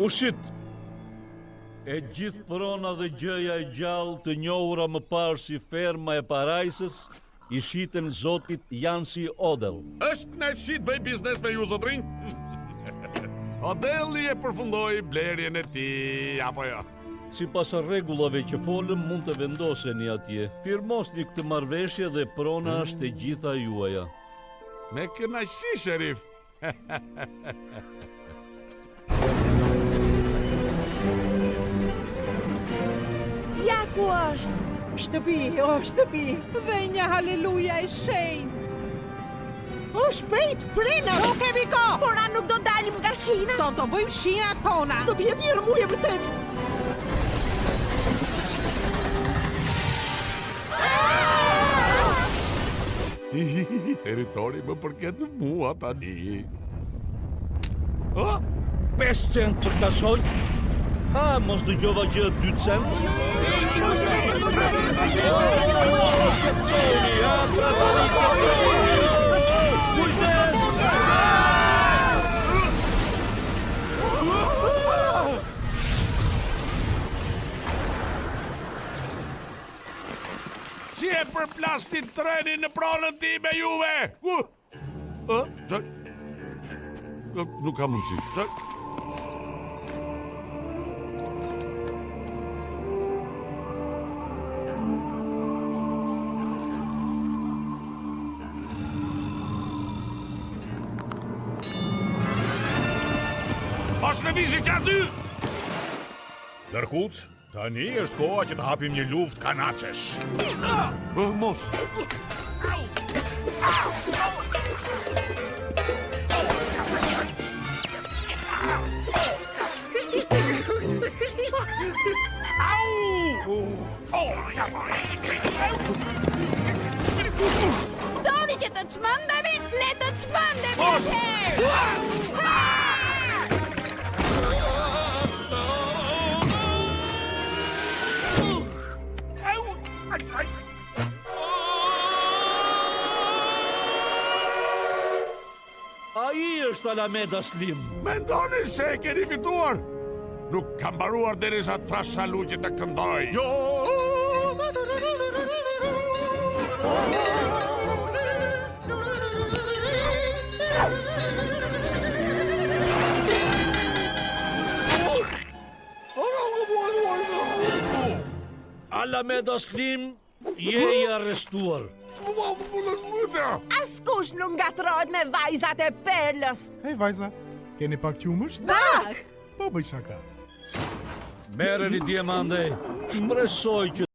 Ushit, e gjithë prona dhe gjëja e gjallë të njohura më parë si ferma e Parajsës, i shiten zotit Jansi Odell. Është kënaqësi të bëj biznes me ju, zotrinj? Odelli e përfundoi blerjen e tij, apo jo? Sipas rregullave që folëm, mund të vendoseni atje. Firmosni këtë marrëveshje dhe prona është e gjitha juaja. Me kënaqësi, sherif. Ja ku është? Shtëpi, o shtëpi. Dhe një haleluja e shenjtë. O shpejt, prena! Nuk kemi kohë! Por a nuk do dalim nga shina? Do të bëjmë shinat tona. Do t'jetë një rëmuje vërtet. Territori më përket mua tani. 5 cent për kasoj? Mos dëgjova gjë 2 cent? Kujdes! Si e përplastin trenin në pronën time juve? Nuk kam mundësi. Mos në vizit aty! Lërkuc, tani është koha që të hapim një luftë kanaçesh. Mos! Doni që të çmendemi, le të çmendemi atëherë! Ai është Alameda Slim. Mendoni se e keni fituar? Nuk kam mbaruar derisa trashaluqe të këndoj. Jo! Alameda Slim, je i arrestuar. Askush nuk ngatrohet me vajzat e perlës. Hej vajza, keni pak qumësht? Pak! Po bëj shaka. Merreni diamande, shpresoj që